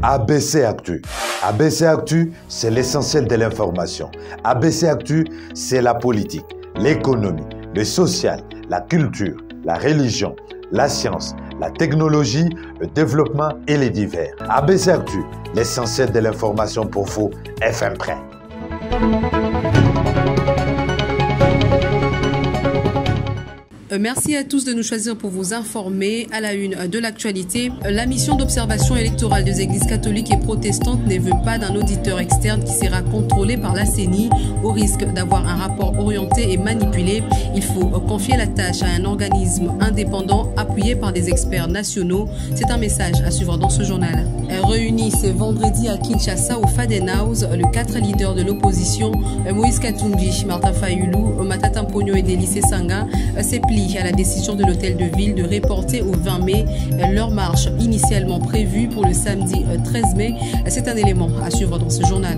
ABC Actu. ABC Actu, c'est l'essentiel de l'information. ABC Actu, c'est la politique, l'économie, le social, la culture, la religion, la science, la technologie, le développement et les divers. ABC Actu, l'essentiel de l'information pour vous, FM Prêt. Merci à tous de nous choisir pour vous informer. À la une de l'actualité, la mission d'observation électorale des églises catholiques et protestantes ne veut pas d'un auditeur externe qui sera contrôlé par la CENI au risque d'avoir un rapport orienté et manipulé. Il faut confier la tâche à un organisme indépendant appuyé par des experts nationaux. C'est un message à suivre dans ce journal. Réunis ce vendredi à Kinshasa au Faden House, les 4 leaders de l'opposition, Moïse Katumbi, Martin Fayulu, Matata Mponyo et Délice Sanga, s'est plié à la décision de l'hôtel de ville de reporter au 20 mai leur marche initialement prévue pour le samedi 13 mai. C'est un élément à suivre dans ce journal.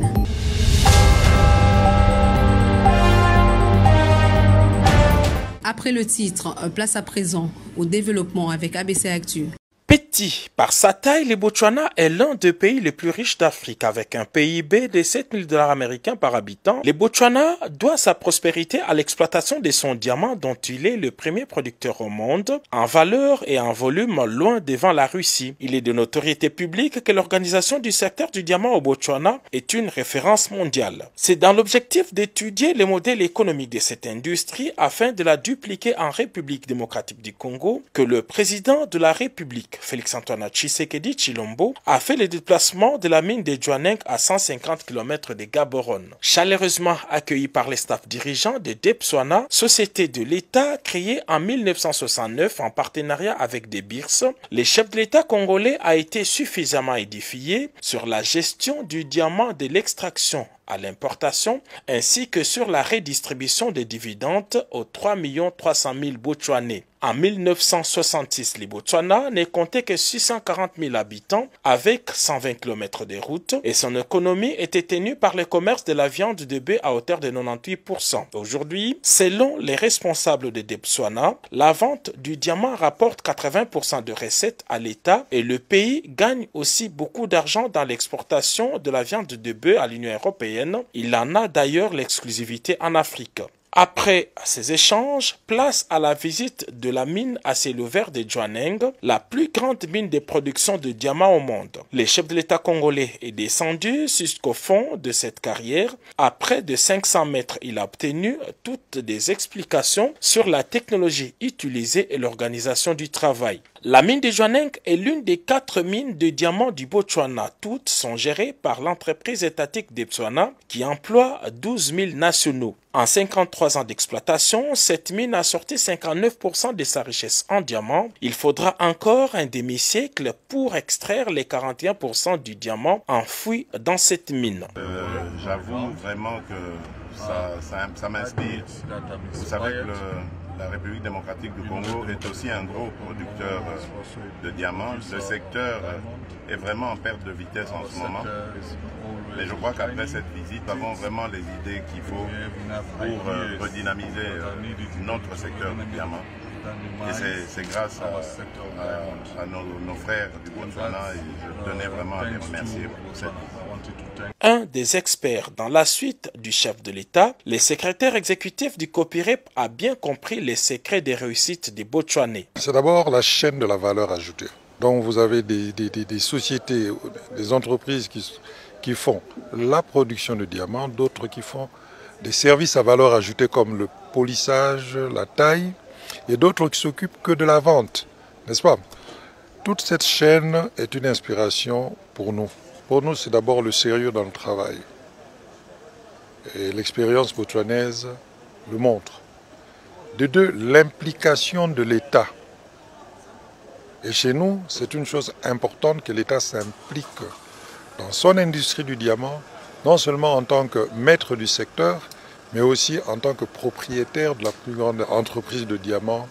Après le titre, place à présent au développement avec ABC Actu. Petit par sa taille, le Botswana est l'un des pays les plus riches d'Afrique. Avec un PIB de 7 000 $ américains par habitant, le Botswana doit sa prospérité à l'exploitation de son diamant dont il est le premier producteur au monde, en valeur et en volume loin devant la Russie. Il est de notoriété publique que l'organisation du secteur du diamant au Botswana est une référence mondiale. C'est dans l'objectif d'étudier le modèle économique de cette industrie afin de la dupliquer en République démocratique du Congo que le président de la République, Félix-Antoine Tshisekedi Tshilombo, a fait le déplacement de la mine de Jwaneng à 150 km de Gaborone. Chaleureusement accueilli par les staffs dirigeants de Debswana, société de l'État créée en 1969 en partenariat avec des BIRS, le chef de l'État congolais a été suffisamment édifié sur la gestion du diamant de l'extraction à l'importation, ainsi que sur la redistribution des dividendes aux 3 300 000 Botswanais. En 1966, le Botswana ne comptait que 640 000 habitants avec 120 km de route et son économie était tenue par le commerce de la viande de bœuf à hauteur de 98%. Aujourd'hui, selon les responsables de Debswana, la vente du diamant rapporte 80% de recettes à l'État et le pays gagne aussi beaucoup d'argent dans l'exportation de la viande de bœuf à l'Union européenne. Il en a d'ailleurs l'exclusivité en Afrique. Après ces échanges, place à la visite de la mine à ciel ouvert de Jwaneng, la plus grande mine de production de diamants au monde. Le chef de l'État congolais est descendu jusqu'au fond de cette carrière. À près de 500 mètres, il a obtenu toutes des explications sur la technologie utilisée et l'organisation du travail. La mine de Jwaneng est l'une des 4 mines de diamants du Botswana. Toutes sont gérées par l'entreprise étatique Debswana qui emploie 12 000 nationaux. En 53 ans d'exploitation, cette mine a sorti 59% de sa richesse en diamants. Il faudra encore un demi-siècle pour extraire les 41% du diamant enfoui dans cette mine. J'avoue vraiment que ça m'inspire. Vous savez que la République démocratique du Congo est aussi un gros producteur de diamants. Le secteur est vraiment en perte de vitesse en ce moment. Mais je crois qu'après cette visite, nous avons vraiment les idées qu'il faut pour redynamiser notre secteur de diamants. Et c'est grâce à nos frères du Botswana et je tenais vraiment à les remercier pour cette visite. Un des experts dans la suite du chef de l'État, le secrétaire exécutif du COPIREP a bien compris les secrets des réussites des Botswanais. C'est d'abord la chaîne de la valeur ajoutée. Donc vous avez des sociétés, des entreprises qui font la production de diamants, d'autres qui font des services à valeur ajoutée comme le polissage, la taille, et d'autres qui s'occupent que de la vente, n'est-ce pas? Toute cette chaîne est une inspiration pour nous. Pour nous, c'est d'abord le sérieux dans le travail. Et l'expérience botswanaise le montre. De deux, l'implication de l'État. Et chez nous, c'est une chose importante que l'État s'implique dans son industrie du diamant, non seulement en tant que maître du secteur, mais aussi en tant que propriétaire de la plus grande entreprise de diamants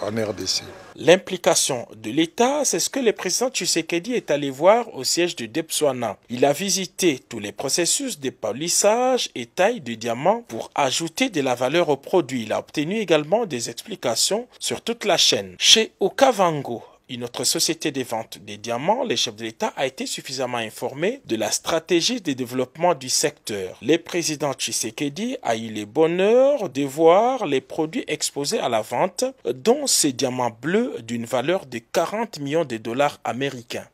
en RDC. L'implication de l'État, c'est ce que le président Tshisekedi est allé voir au siège de Debswana. Il a visité tous les processus de polissage et taille de diamants pour ajouter de la valeur au produit. Il a obtenu également des explications sur toute la chaîne. Chez Okavango, une autre société de vente des diamants, le chef de l'État a été suffisamment informé de la stratégie de développement du secteur. Le président Tshisekedi a eu le bonheur de voir les produits exposés à la vente, dont ces diamants bleus d'une valeur de 40 millions de dollars américains.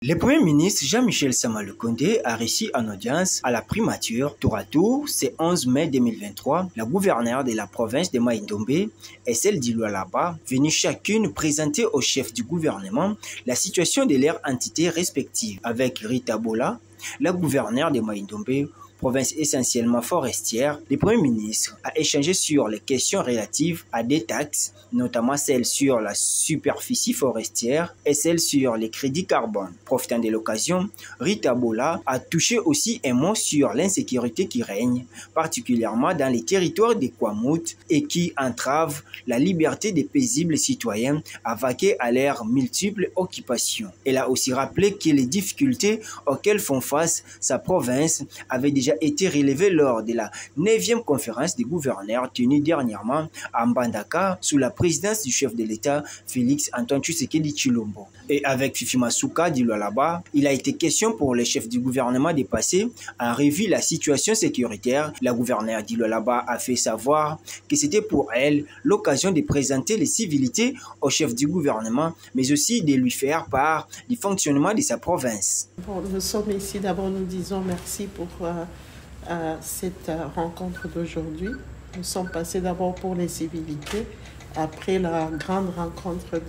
Le Premier ministre Jean-Michel Sama Lukonde a reçu en audience à la primature tour à tour ce 11 mai 2023 la gouverneure de la province de Mai-Ndombe et celle d'Ilualaba, venues chacune présenter au chef du gouvernement la situation de leurs entités respectives. Avec Rita Bola, la gouverneure de Mai-Ndombe, province essentiellement forestière, le Premier ministre a échangé sur les questions relatives à des taxes, notamment celles sur la superficie forestière et celles sur les crédits carbone. Profitant de l'occasion, Rita Bola a touché aussi un mot sur l'insécurité qui règne, particulièrement dans les territoires des Kwamout et qui entrave la liberté des paisibles citoyens à vaquer à leurs multiples occupations. Elle a aussi rappelé que les difficultés auxquelles font face sa province avaient déjà été relevées lors de la 9e conférence des gouverneurs tenue dernièrement à Mbandaka sous la présidence du chef de l'État Félix Antoine Tshisekedi Tshilombo. Et avec Fifi Masuka d'Ilualaba, il a été question pour le chef du gouvernement de passer en revue la situation sécuritaire. La gouverneure d'Ilualaba a fait savoir que c'était pour elle l'occasion de présenter les civilités au chef du gouvernement, mais aussi de lui faire part du fonctionnement de sa province. Bon, nous sommes ici, d'abord nous disons merci pour cette rencontre d'aujourd'hui. Nous sommes passés d'abord pour les civilités. Après la grande rencontre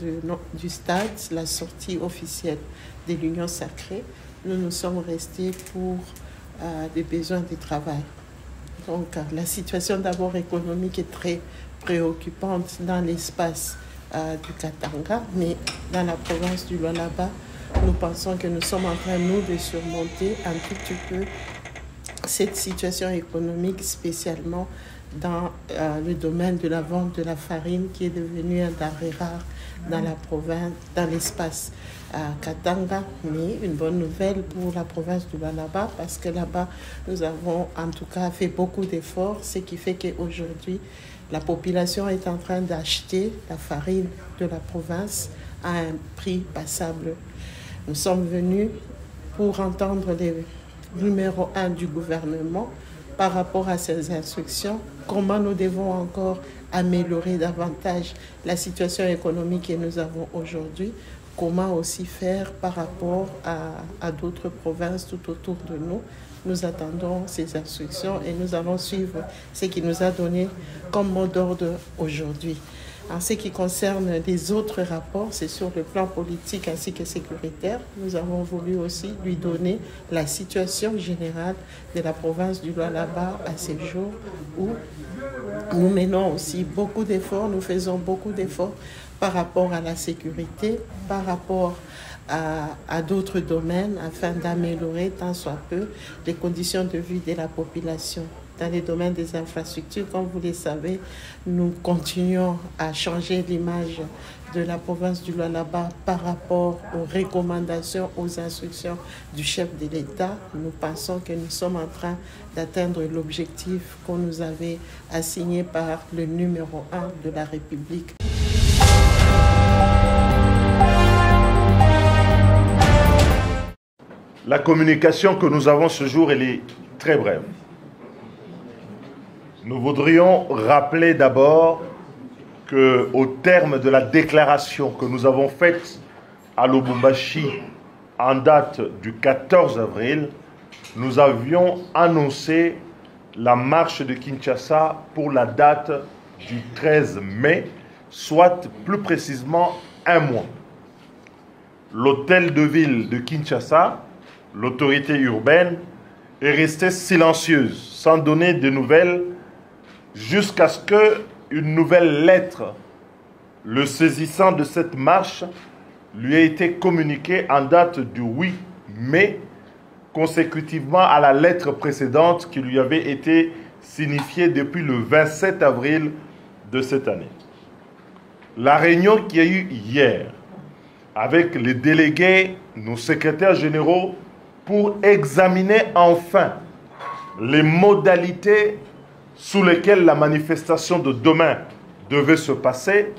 du stade, la sortie officielle de l'Union sacrée, nous nous sommes restés pour des besoins de travail. Donc la situation d'abord économique est très préoccupante dans l'espace du Katanga, mais dans la province du Lualaba, nous pensons que nous sommes en train, nous, de surmonter un tout petit peu cette situation économique, spécialement dans le domaine de la vente de la farine qui est devenu un denrée rare dans la province, dans l'espace Katanga, mais une bonne nouvelle pour la province du Lualaba parce que là-bas, nous avons en tout cas fait beaucoup d'efforts, ce qui fait qu'aujourd'hui, la population est en train d'acheter la farine de la province à un prix passable. Nous sommes venus pour entendre les numéro 1 du gouvernement par rapport à ces instructions, comment nous devons encore améliorer davantage la situation économique que nous avons aujourd'hui, comment aussi faire par rapport à d'autres provinces tout autour de nous. Nous attendons ces instructions et nous allons suivre ce qui nous a donné comme mot d'ordre aujourd'hui. En ce qui concerne les autres rapports, c'est sur le plan politique ainsi que sécuritaire. Nous avons voulu aussi lui donner la situation générale de la province du Lualaba à ces jours où nous menons aussi beaucoup d'efforts, nous faisons beaucoup d'efforts par rapport à la sécurité, par rapport à d'autres domaines afin d'améliorer tant soit peu les conditions de vie de la population. Dans les domaines des infrastructures, comme vous le savez, nous continuons à changer l'image de la province du Lualaba par rapport aux recommandations, aux instructions du chef de l'État. Nous pensons que nous sommes en train d'atteindre l'objectif qu'on nous avait assigné par le numéro 1 de la République. La communication que nous avons ce jour, elle est très brève. Nous voudrions rappeler d'abord qu'au terme de la déclaration que nous avons faite à Lubumbashi en date du 14 avril, nous avions annoncé la marche de Kinshasa pour la date du 13 mai, soit plus précisément un mois. L'hôtel de ville de Kinshasa, l'autorité urbaine, est restée silencieuse, sans donner de nouvelles, jusqu'à ce qu'une nouvelle lettre le saisissant de cette marche lui a été communiqué en date du 8 mai, consécutivement à la lettre précédente qui lui avait été signifiée depuis le 27 avril de cette année. La réunion qu'il y a eu hier avec les délégués, nos secrétaires généraux, pour examiner enfin les modalités sous lesquelles la manifestation de demain devait se passer,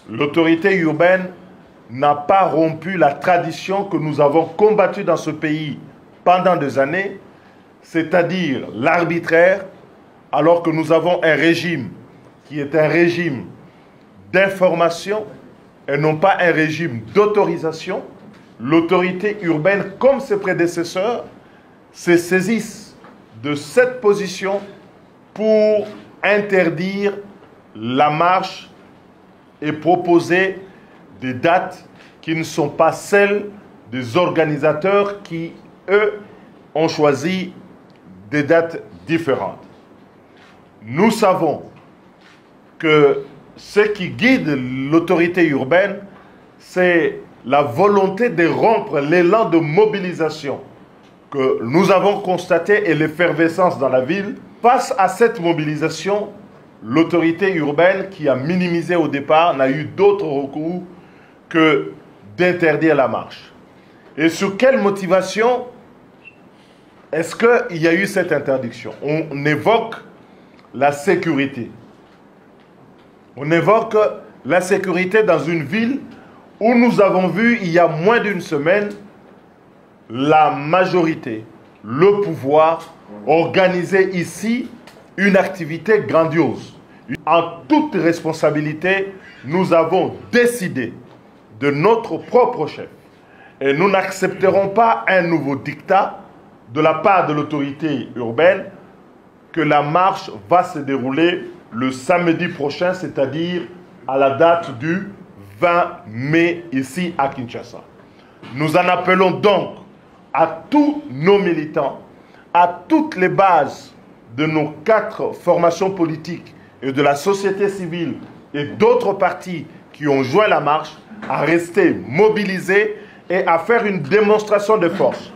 l'autorité urbaine n'a pas rompu la tradition que nous avons combattue dans ce pays pendant des années, c'est-à-dire l'arbitraire, alors que nous avons un régime qui est un régime d'information et non pas un régime d'autorisation. L'autorité urbaine, comme ses prédécesseurs, se saisissent de cette position pour interdire la marche et proposer des dates qui ne sont pas celles des organisateurs qui, eux, ont choisi des dates différentes. Nous savons que ce qui guide l'autorité urbaine, c'est la volonté de rompre l'élan de mobilisation que nous avons constaté et l'effervescence dans la ville. Face à cette mobilisation, l'autorité urbaine, qui a minimisé au départ, n'a eu d'autre recours que d'interdire la marche. Et sur quelle motivation est-ce qu'il y a eu cette interdiction? On évoque la sécurité. On évoque la sécurité dans une ville où nous avons vu, il y a moins d'une semaine, la majorité, le pouvoir, organiser ici une activité grandiose. En toute responsabilité, nous avons décidé de notre propre chef. Et nous n'accepterons pas un nouveau dictat de la part de l'autorité urbaine que la marche va se dérouler le samedi prochain, c'est-à-dire à la date du 20 mai ici à Kinshasa. Nous en appelons donc à tous nos militants, à toutes les bases de nos 4 formations politiques et de la société civile et d'autres partis qui ont joint la marche, à rester mobilisés et à faire une démonstration de force,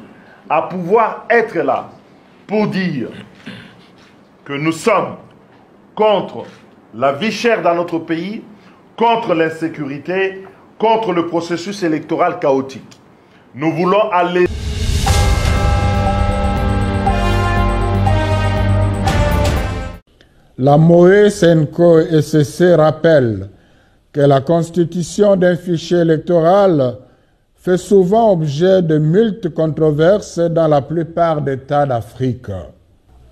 à pouvoir être là pour dire que nous sommes contre la vie chère dans notre pays, contre l'insécurité, contre le processus électoral chaotique. Nous voulons aller... La MOE, SENCO et SCC rappellent que la constitution d'un fichier électoral fait souvent objet de multiples controverses dans la plupart des États d'Afrique.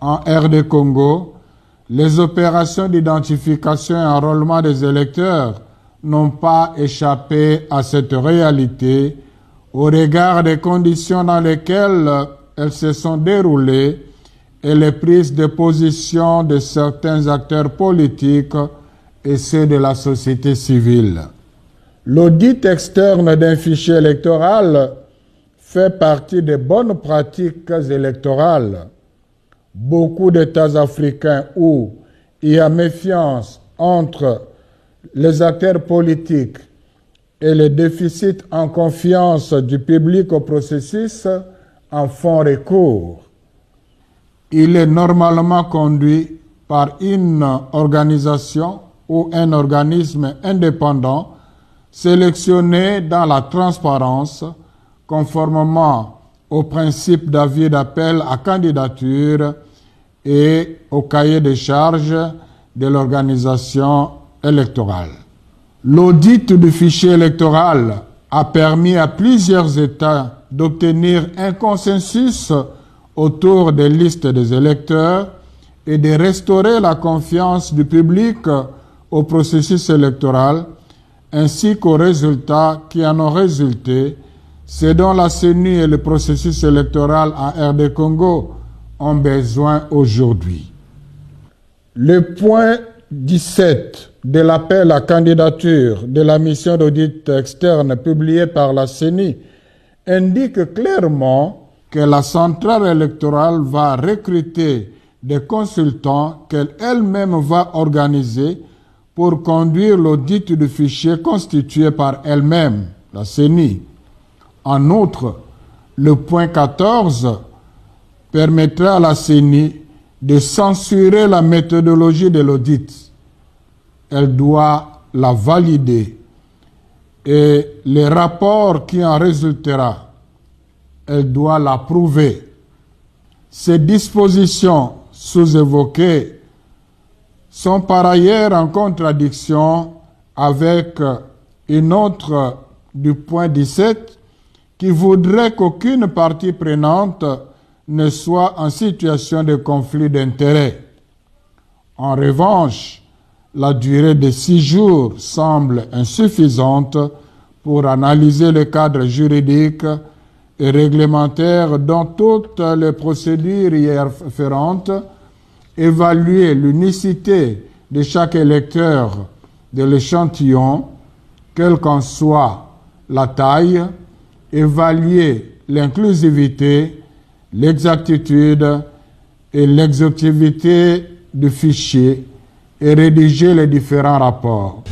En RD Congo, les opérations d'identification et enrôlement des électeurs n'ont pas échappé à cette réalité au regard des conditions dans lesquelles elles se sont déroulées et les prises de position de certains acteurs politiques et ceux de la société civile. L'audit externe d'un fichier électoral fait partie des bonnes pratiques électorales. Beaucoup d'États africains où il y a méfiance entre les acteurs politiques et le déficit en confiance du public au processus en font recours. Il est normalement conduit par une organisation ou un organisme indépendant sélectionné dans la transparence conformément au principe d'avis d'appel à candidature et au cahier des charges de l'organisation électorale. L'audit du fichier électoral a permis à plusieurs États d'obtenir un consensus autour des listes des électeurs et de restaurer la confiance du public au processus électoral ainsi qu'aux résultats qui en ont résulté, ce dont la CENI et le processus électoral en RD Congo ont besoin aujourd'hui. Le point 17 de l'appel à candidature de la mission d'audit externe publiée par la CENI indique clairement que la centrale électorale va recruter des consultants qu'elle-même va organiser pour conduire l'audit du fichier constitué par elle-même, la CENI. En outre, le point 14 permettra à la CENI de censurer la méthodologie de l'audit. Elle doit la valider et les rapports qui en résultera, elle doit l'approuver. Ces dispositions sous-évoquées sont par ailleurs en contradiction avec une autre du point 17 qui voudrait qu'aucune partie prenante ne soit en situation de conflit d'intérêts. En revanche, la durée de 6 jours semble insuffisante pour analyser le cadre juridique et réglementaire dans toutes les procédures y afférentes, évaluer l'unicité de chaque électeur de l'échantillon, quelle qu'en soit la taille, évaluer l'inclusivité, l'exactitude et l'exhaustivité du fichier et rédiger les différents rapports.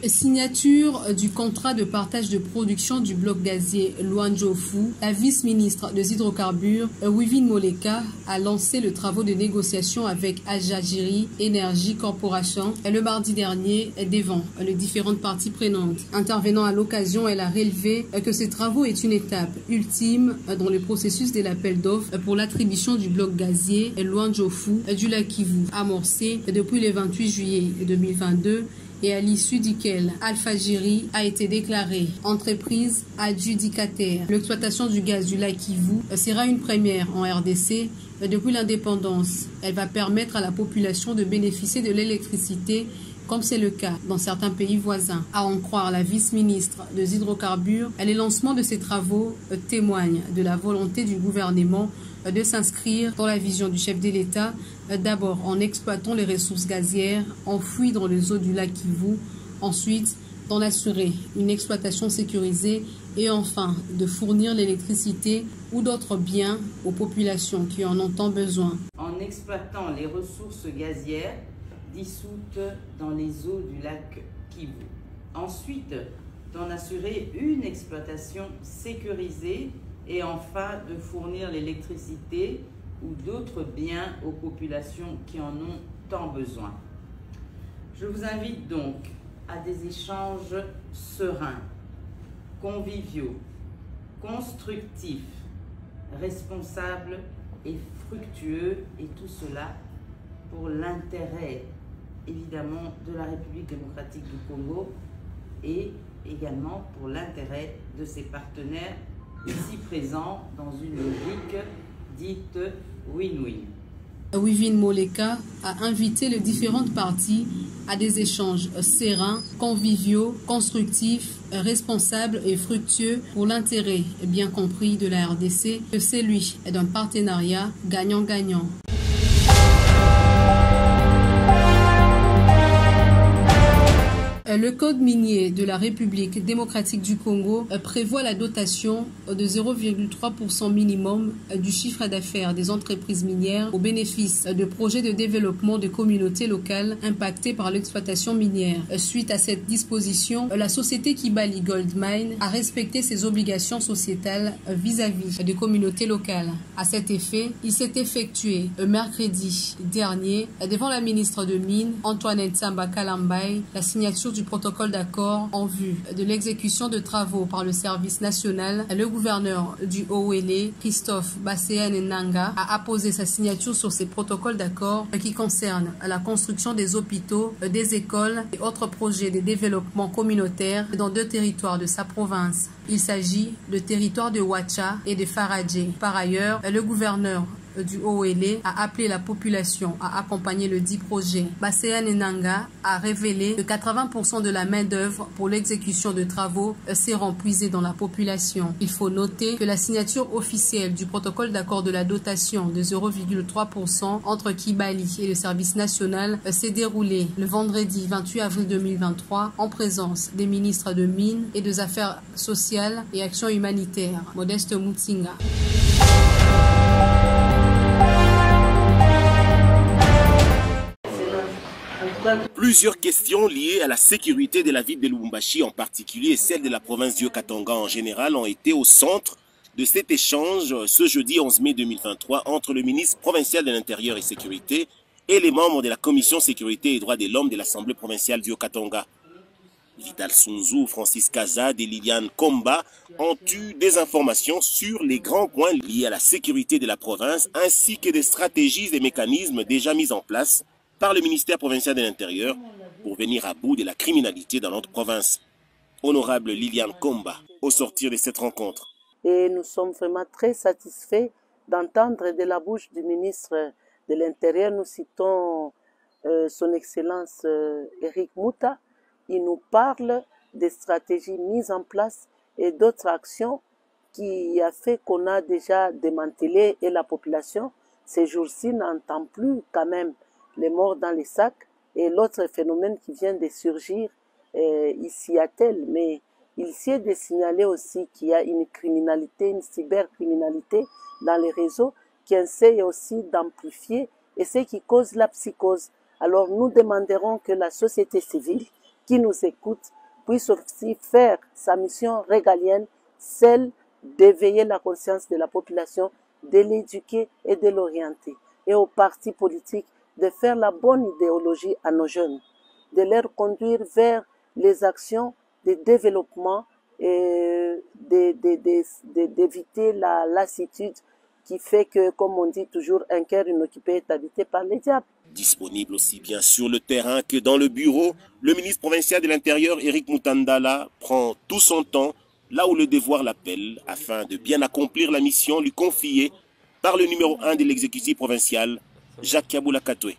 Signature du contrat de partage de production du bloc gazier Luanjofu, la vice-ministre des hydrocarbures, Wivine Moleka, a lancé le travaux de négociation avec Ajagiri Energy Corporation le mardi dernier devant les différentes parties prenantes. Intervenant à l'occasion, elle a relevé que ces travaux est une étape ultime dans le processus de l'appel d'offres pour l'attribution du bloc gazier Luanjofu du lac Kivu, amorcé depuis le 28 juillet 2022 et à l'issue duquel Alphagiri a été déclarée entreprise adjudicataire. L'exploitation du gaz du lac Kivu sera une première en RDC depuis l'indépendance. Elle va permettre à la population de bénéficier de l'électricité comme c'est le cas dans certains pays voisins. À en croire la vice-ministre des hydrocarbures, le lancement de ces travaux témoigne de la volonté du gouvernement de s'inscrire dans la vision du chef de l'État, d'abord en exploitant les ressources gazières enfouies dans les eaux du lac Kivu, ensuite d'en assurer une exploitation sécurisée et enfin de fournir l'électricité ou d'autres biens aux populations qui en ont tant besoin. En exploitant les ressources gazières dissoutes dans les eaux du lac Kivu. Ensuite, d'en assurer une exploitation sécurisée et enfin de fournir l'électricité ou d'autres biens aux populations qui en ont tant besoin. Je vous invite donc à des échanges sereins, conviviaux, constructifs, responsables et fructueux, et tout cela pour l'intérêt évidemment de la République démocratique du Congo et également pour l'intérêt de ses partenaires ici présents dans une logique dite win-win. Wivine Moleka a invité les différentes parties à des échanges sereins, conviviaux, constructifs, responsables et fructueux pour l'intérêt bien compris de la RDC, que celui d'un partenariat gagnant-gagnant. Le Code minier de la République démocratique du Congo prévoit la dotation de 0,3% minimum du chiffre d'affaires des entreprises minières au bénéfice de projets de développement de communautés locales impactées par l'exploitation minière. Suite à cette disposition, la société Kibali Gold Mine a respecté ses obligations sociétales vis-à-vis des communautés locales. À cet effet, il s'est effectué mercredi dernier devant la ministre de Mines, Antoinette Samba Kalambay, la signature du protocole d'accord en vue de l'exécution de travaux par le service national. Le gouverneur du Haut-Uélé, Christophe Basséane-Nanga, a apposé sa signature sur ces protocoles d'accord qui concernent la construction des hôpitaux, des écoles et autres projets de développement communautaire dans 2 territoires de sa province. Il s'agit de territoires de Ouacha et de Faradje. Par ailleurs, le gouverneur du Haut-Uélé a appelé la population à accompagner le dit projet. Basséane Nanga a révélé que 80% de la main-d'œuvre pour l'exécution de travaux seront puisés dans la population. Il faut noter que la signature officielle du protocole d'accord de la dotation de 0,3% entre Kibali et le service national s'est déroulée le vendredi 28 avril 2023 en présence des ministres de Mines et des Affaires sociales et Actions humanitaires. Modeste Mutsinga. Plusieurs questions liées à la sécurité de la ville de Lubumbashi en particulier et celle de la province du Haut-Katanga en général ont été au centre de cet échange ce jeudi 11 mai 2023 entre le ministre provincial de l'Intérieur et Sécurité et les membres de la Commission Sécurité et Droits de l'Homme de l'Assemblée provinciale du Haut-Katanga. Vidal Sunzu, Francis Kazad et Liliane Komba ont eu des informations sur les grands points liés à la sécurité de la province ainsi que des stratégies et mécanismes déjà mis en place par le ministère provincial de l'Intérieur pour venir à bout de la criminalité dans notre province. Honorable Liliane Komba, au sortir de cette rencontre. Et nous sommes vraiment très satisfaits d'entendre de la bouche du ministre de l'Intérieur, nous citons son Excellence Éric Mouta. Il nous parle des stratégies mises en place et d'autres actions qui a fait qu'on a déjà démantelé et la population, ces jours-ci, n'entend plus quand même les morts dans les sacs et l'autre phénomène qui vient de surgir ici à Tel. Mais il s'y est de signaler aussi qu'il y a une criminalité, une cybercriminalité dans les réseaux qui essaie aussi d'amplifier et c'est qui cause la psychose. Alors nous demanderons que la société civile qui nous écoute puisse aussi faire sa mission régalienne, celle d'éveiller la conscience de la population, de l'éduquer et de l'orienter. Et aux partis politiques de faire la bonne idéologie à nos jeunes, de les conduire vers les actions de développement et d'éviter la lassitude qui fait que, comme on dit toujours, un cœur inoccupé est habité par les diables. Disponible aussi bien sur le terrain que dans le bureau, le ministre provincial de l'Intérieur, Éric Mutandala, prend tout son temps là où le devoir l'appelle afin de bien accomplir la mission lui confiée par le numéro 1 de l'exécutif provincial, Jacques Kaboula Katoué.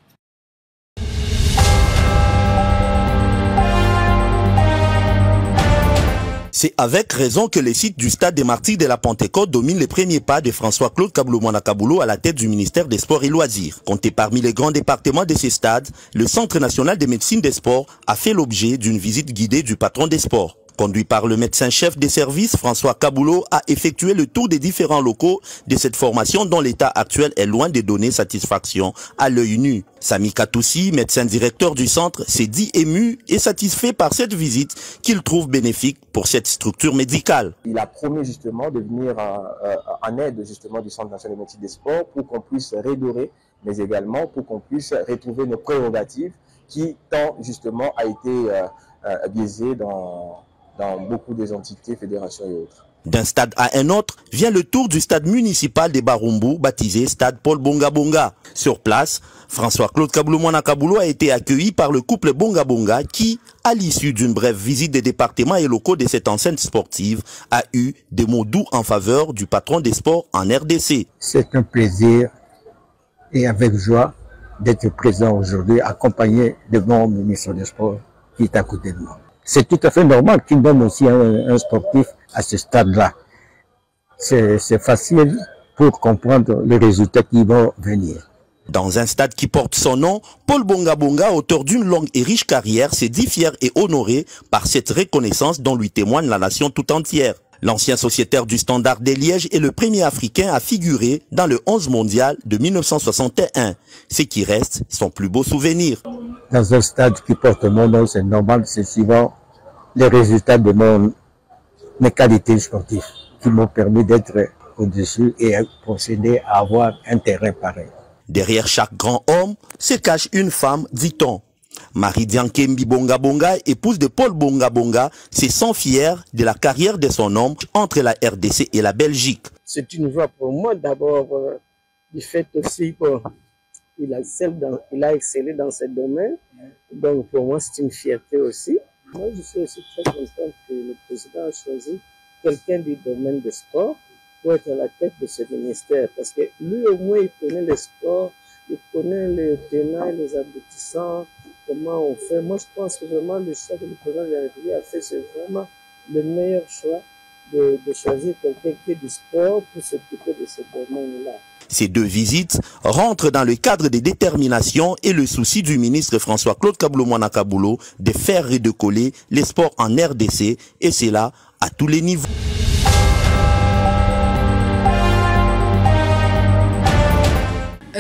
C'est avec raison que les sites du stade des Martyrs de la Pentecôte dominent les premiers pas de François-Claude Kaboulou-Mwana-Kaboulou à la tête du ministère des Sports et Loisirs. Compté parmi les grands départements de ces stades, le Centre national de médecine des sports a fait l'objet d'une visite guidée du patron des sports. Conduit par le médecin-chef des services, François Kaboulou a effectué le tour des différents locaux de cette formation dont l'état actuel est loin de donner satisfaction à l'œil nu. Sami Katoussi, médecin directeur du centre, s'est dit ému et satisfait par cette visite qu'il trouve bénéfique pour cette structure médicale. Il a promis justement de venir en aide justement du Centre national de médecine des sports pour qu'on puisse redorer, mais également pour qu'on puisse retrouver nos prérogatives qui tant justement a été biaisée dans beaucoup des entités, fédérations et autres. D'un stade à un autre, vient le tour du stade municipal de Barumbu, baptisé stade Paul Bonga Bonga. Sur place, François-Claude Kaboulou-Mwana-Kaboulou a été accueilli par le couple Bonga Bonga qui, à l'issue d'une brève visite des départements et locaux de cette enceinte sportive, a eu des mots doux en faveur du patron des sports en RDC. C'est un plaisir et avec joie d'être présent aujourd'hui, accompagné de mon ministre des Sports qui est à côté de moi. C'est tout à fait normal qu'il donne aussi un sportif à ce stade-là. C'est facile pour comprendre les résultats qui vont venir. Dans un stade qui porte son nom, Paul Bonga Bonga, auteur d'une longue et riche carrière, s'est dit fier et honoré par cette reconnaissance dont lui témoigne la nation tout entière. L'ancien sociétaire du Standard de Liège est le premier Africain à figurer dans le 11 mondial de 1961. Ce qui reste son plus beau souvenir. Dans un stade qui porte mon nom, c'est normal, c'est suivant les résultats de mes qualités sportives qui m'ont permis d'être au-dessus et procéder à avoir un terrain pareil. Derrière chaque grand homme se cache une femme, dit-on. Marie Diankembi Bonga Bonga, épouse de Paul Bonga Bonga, se sent fière de la carrière de son homme entre la RDC et la Belgique. C'est une joie pour moi d'abord du fait aussi qu'il a excellé dans ce domaine. Donc pour moi c'est une fierté aussi. Moi je suis aussi très content que le président a choisi quelqu'un du domaine des sports pour être à la tête de ce ministère. Parce que lui au moins il connaît les sports, il connaît les tenants et les aboutissants. Comment on fait. Moi, je pense que vraiment le choix que le président de la République a fait, c'est vraiment le meilleur choix de choisir quelqu'un qui est du sport pour s'occuper de ce domaine-là. Ces deux visites rentrent dans le cadre des déterminations et le souci du ministre François-Claude Kaboulou-Mwana-Kaboulou de faire et de coller les sports en RDC, et c'est là à tous les niveaux.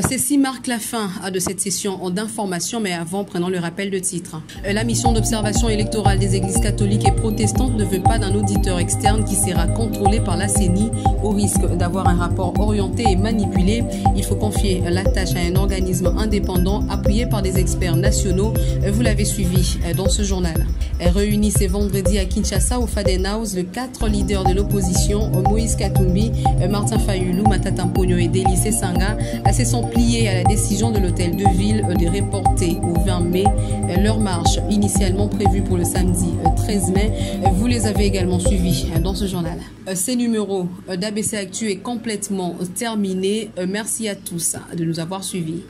Ceci marque la fin de cette session d'information, mais avant, prenons le rappel de titre. La mission d'observation électorale des églises catholiques et protestantes ne veut pas d'un auditeur externe qui sera contrôlé par la CENI au risque d'avoir un rapport orienté et manipulé. Il faut confier la tâche à un organisme indépendant appuyé par des experts nationaux. Vous l'avez suivi dans ce journal. Réunis ce vendredi à Kinshasa au Faden House, les 4 leaders de l'opposition, Moïse Katumbi, Martin Fayulu, Matata Mponyo et Délice Sanga, se sont pliés à la décision de l'hôtel de ville de reporter au 20 mai leur marche initialement prévue pour le samedi 13 mai. Vous les avez également suivis dans ce journal. Ces numéros d'ABC Actu est complètement terminé. Merci à tous de nous avoir suivis.